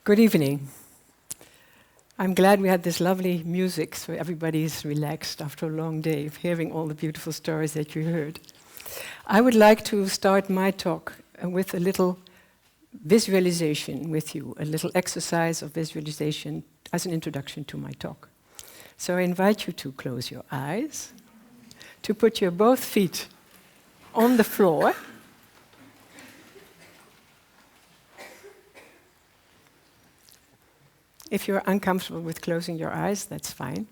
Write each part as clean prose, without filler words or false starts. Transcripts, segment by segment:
Good evening. I'm glad we had this lovely music so everybody's relaxed after a long day of hearing all the beautiful stories that you heard. I would like to start my talk with a little visualization with you, a little exercise of visualization as an introduction to my talk. So I invite you to close your eyes, to put your both feet on the floor, if you're uncomfortable with closing your eyes, that's fine,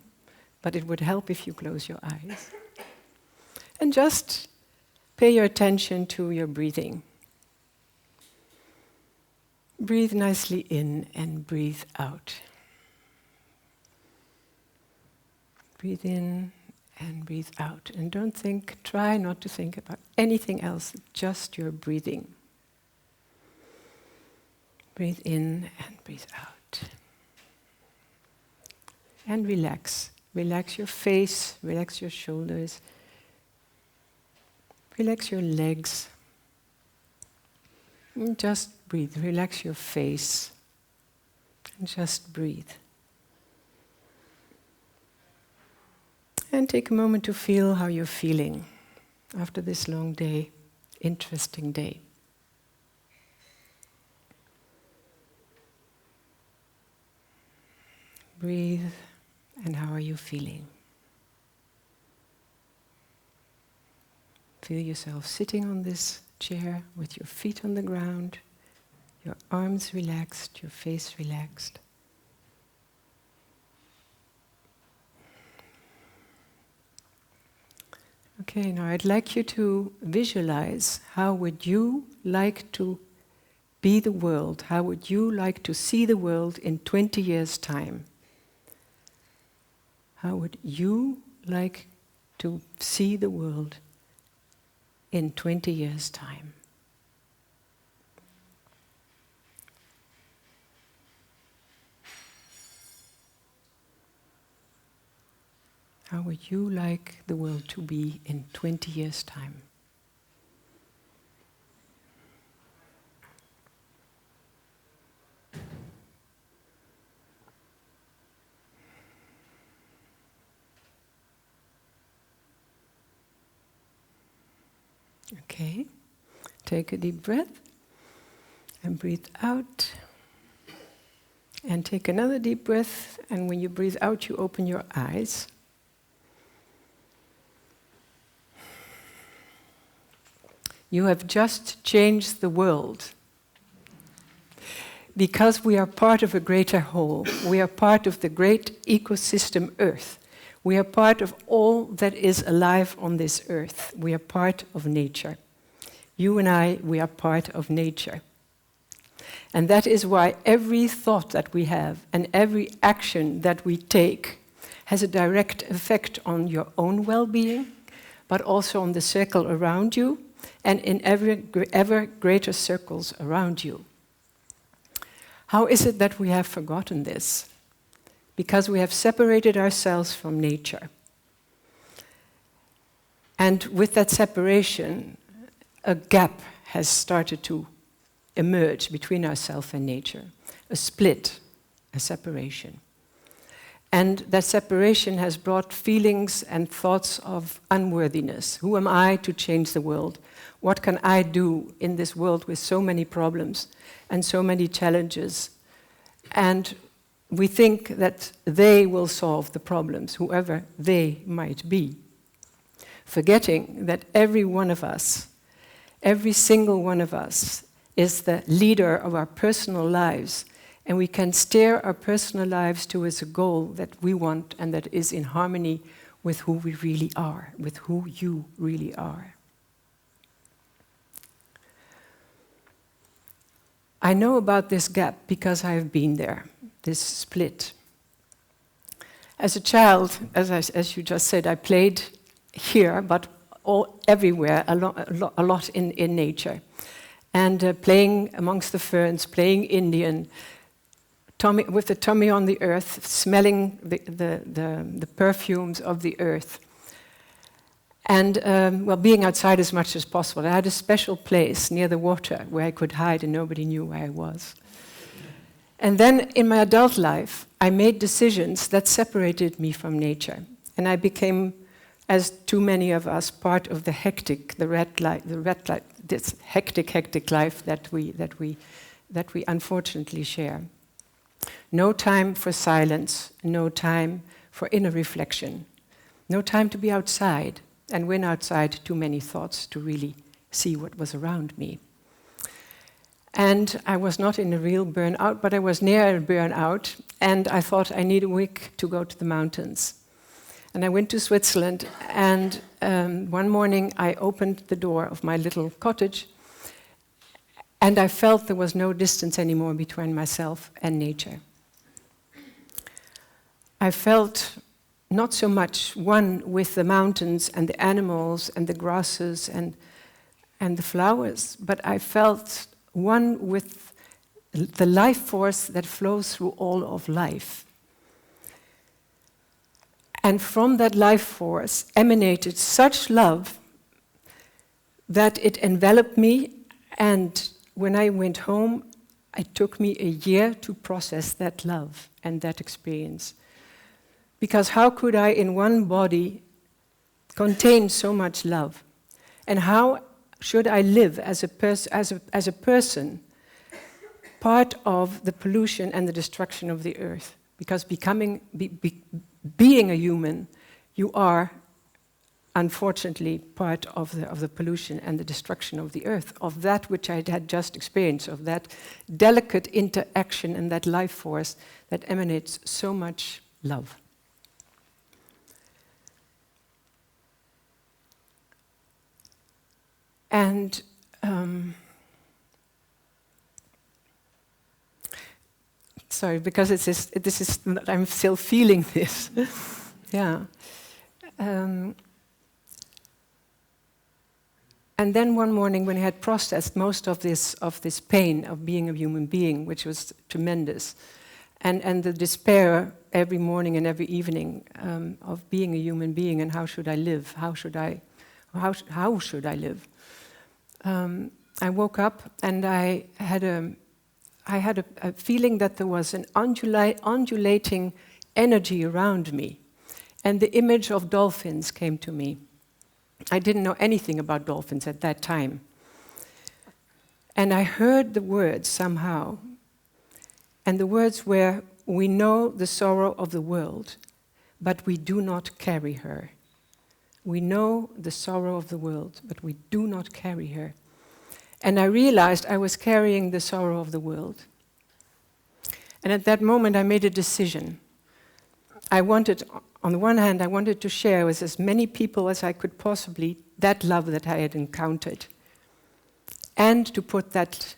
but it would help if you close your eyes. And just pay your attention to your breathing. Breathe nicely in and breathe out. Breathe in and breathe out. And try not to think about anything else, just your breathing. Breathe in and breathe out. And relax. Relax your face, relax your shoulders, relax your legs. And just breathe. Relax your face and just breathe. And take a moment to feel how you're feeling after this long day, interesting day. Breathe. And how are you feeling? Feel yourself sitting on this chair with your feet on the ground, your arms relaxed, your face relaxed. Okay, now I'd like you to visualize how would you like to be the world, how would you like to see the world in 20 years' time? How would you like to see the world in 20 years' time? How would you like the world to be in 20 years' time? Okay, take a deep breath and breathe out. And take another deep breath, and when you breathe out, you open your eyes. You have just changed the world. Because we are part of a greater whole. We are part of the great ecosystem Earth. We are part of all that is alive on this earth. We are part of nature. You and I, we are part of nature. And that is why every thought that we have and every action that we take has a direct effect on your own well-being, but also on the circle around you and in ever greater circles around you. How is it that we have forgotten this? Because we have separated ourselves from nature. And with that separation, a gap has started to emerge between ourselves and nature. A split, a separation. And that separation has brought feelings and thoughts of unworthiness. Who am I to change the world? What can I do in this world with so many problems and so many challenges? And we think that they will solve the problems, whoever they might be, forgetting that every one of us, every single one of us, is the leader of our personal lives, and we can steer our personal lives towards a goal that we want and that is in harmony with who we really are, with who you really are. I know about this gap because I have been there. This split. As a child, as you just said, I played here, but everywhere, a lot in nature. And playing amongst the ferns, playing Indian, with the tummy on the earth, smelling the perfumes of the earth. And being outside as much as possible. I had a special place near the water where I could hide and nobody knew where I was. And then in my adult life, I made decisions that separated me from nature. And I became, as too many of us, part of the red light, this hectic life that we unfortunately share. No time for silence, no time for inner reflection, no time to be outside, and when outside, too many thoughts to really see what was around me. And I was not in a real burnout, but I was near a burnout, and I thought I need a week to go to the mountains. And I went to Switzerland, and one morning I opened the door of my little cottage, and I felt there was no distance anymore between myself and nature. I felt not so much one with the mountains and the animals and the grasses and the flowers, but I felt one with the life force that flows through all of life. And from that life force emanated such love that it enveloped me, and when I went home, it took me a year to process that love and that experience. Because how could I, in one body, contain so much love? And how should I live as a person, part of the pollution and the destruction of the earth? Because being a human, you are, unfortunately, part of the pollution and the destruction of the earth, of that which I had just experienced, of that delicate interaction and that life force that emanates so much love. And sorry, because I'm still feeling this. Yeah. And then one morning, when I had processed most of this pain of being a human being, which was tremendous, and the despair every morning and every evening of being a human being and how should I live? How should I live? I woke up and I had a feeling that there was an undulating energy around me, and the image of dolphins came to me. I didn't know anything about dolphins at that time, and I heard the words somehow, and the words were, "We know the sorrow of the world, but we do not carry her. We know the sorrow of the world, but we do not carry her." And I realized I was carrying the sorrow of the world. And at that moment, I made a decision. On the one hand, I wanted to share with as many people as I could possibly that love that I had encountered, and to put that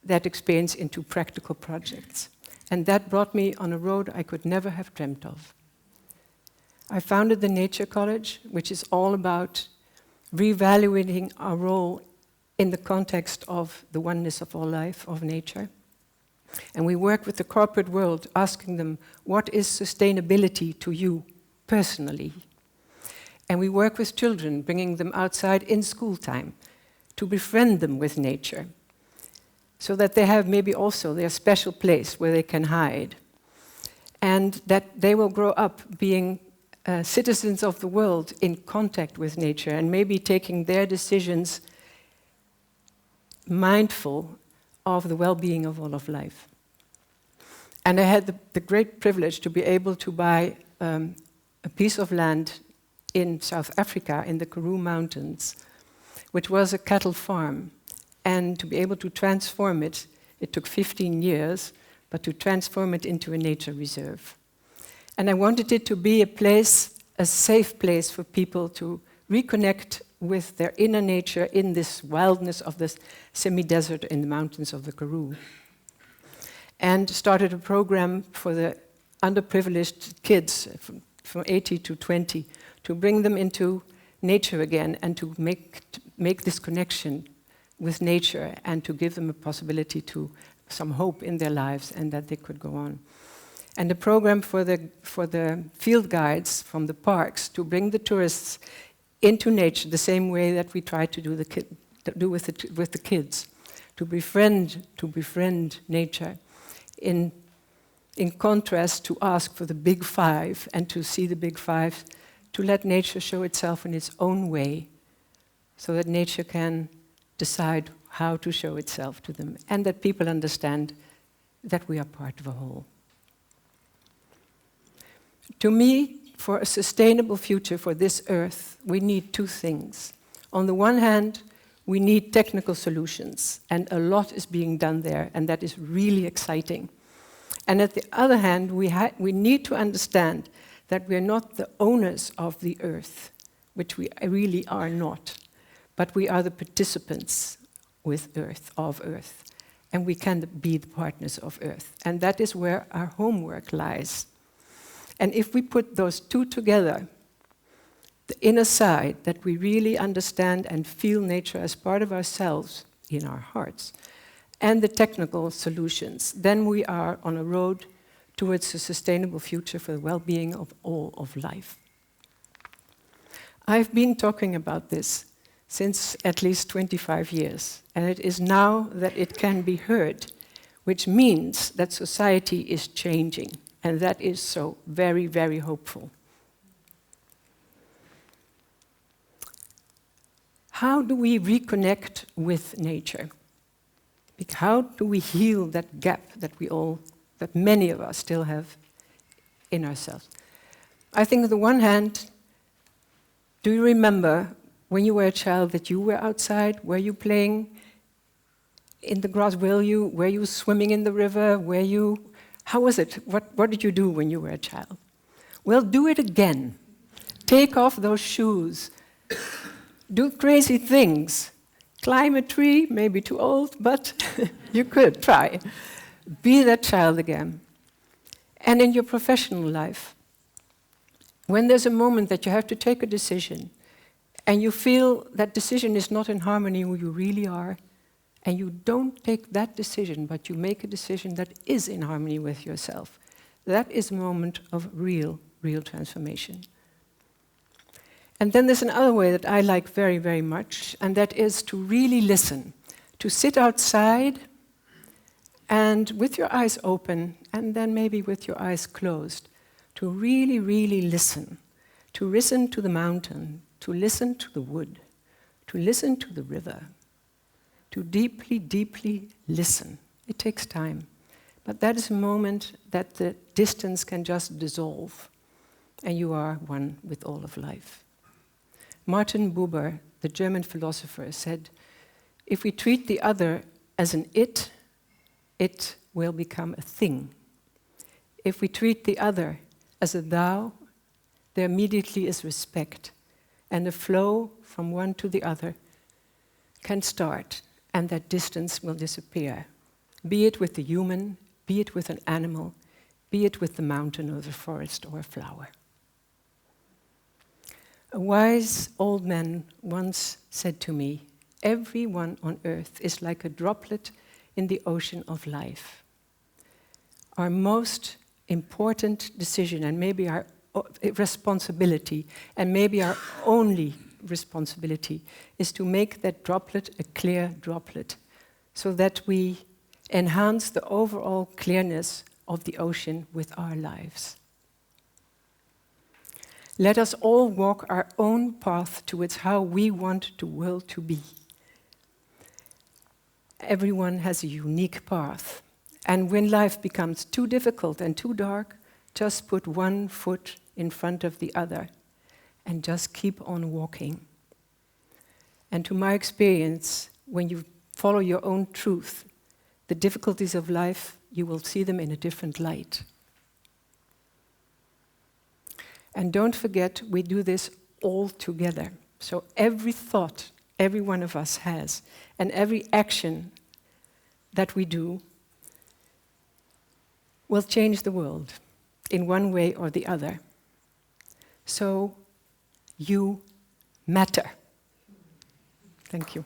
experience into practical projects. And that brought me on a road I could never have dreamt of. I founded the Naturecollege, which is all about reevaluating our role in the context of the oneness of all life, of nature. And we work with the corporate world, asking them, what is sustainability to you personally? And we work with children, bringing them outside in school time to befriend them with nature, so that they have maybe also their special place where they can hide, and that they will grow up being citizens of the world in contact with nature, and maybe taking their decisions mindful of the well-being of all of life. And I had the great privilege to be able to buy a piece of land in South Africa, in the Karoo Mountains, which was a cattle farm. And to be able to transform it, it took 15 years, but to transform it into a nature reserve. And I wanted it to be a place, a safe place for people to reconnect with their inner nature in this wildness of this semi-desert in the mountains of the Karoo. And started a program for the underprivileged kids from 18 to 20 to bring them into nature again and to make this connection with nature and to give them a possibility to some hope in their lives and that they could go on. And the program for the field guides from the parks to bring the tourists into nature the same way that we try to do with the kids, to befriend nature in contrast to ask for the big five and to see the big five, to let nature show itself in its own way, so that nature can decide how to show itself to them, and that people understand that we are part of a whole. To me, for a sustainable future for this earth, we need two things. On the one hand, we need technical solutions, and a lot is being done there, and that is really exciting. And at the other hand, we need to understand that we are not the owners of the earth, which we really are not, but we are the participants with earth, of earth, and we can be the partners of earth. And that is where our homework lies. And if we put those two together, the inner side, that we really understand and feel nature as part of ourselves in our hearts, and the technical solutions, then we are on a road towards a sustainable future for the well-being of all of life. I've been talking about this since at least 25 years, and it is now that it can be heard, which means that society is changing, and that is so very, very hopeful. How do we reconnect with nature? How do we heal that gap that many of us still have in ourselves? I think on the one hand, do you remember when you were a child that you were outside? Were you playing in the grass? Were you swimming in the river? How was it? What did you do when you were a child? Well, do it again. Take off those shoes. Do crazy things. Climb a tree, maybe too old, but you could try. Be that child again. And in your professional life, when there's a moment that you have to take a decision, and you feel that decision is not in harmony with who you really are, and you don't take that decision, but you make a decision that is in harmony with yourself, that is a moment of real transformation. And then there's another way that I like very, very much, and that is to really listen, to sit outside and with your eyes open, and then maybe with your eyes closed, to really, really listen to the mountain, to listen to the wood, to listen to the river, to deeply, deeply listen. It takes time, but that is a moment that the distance can just dissolve, and you are one with all of life. Martin Buber, the German philosopher, said, if we treat the other as an it will become a thing. If we treat the other as a thou, there immediately is respect, and the flow from one to the other can start, and that distance will disappear. Be it with the human, be it with an animal, be it with the mountain or the forest or a flower. A wise old man once said to me, everyone on earth is like a droplet in the ocean of life. Our most important decision, and maybe our responsibility, and maybe our only responsibility, is to make that droplet a clear droplet, so that we enhance the overall clearness of the ocean with our lives. Let us all walk our own path towards how we want the world to be. Everyone has a unique path, and when life becomes too difficult and too dark, just put one foot in front of the other and just keep on walking. And to my experience, when you follow your own truth, the difficulties of life, you will see them in a different light. And don't forget, we do this all together. So every thought every one of us has, and every action that we do will change the world in one way or the other. So you matter. Thank you.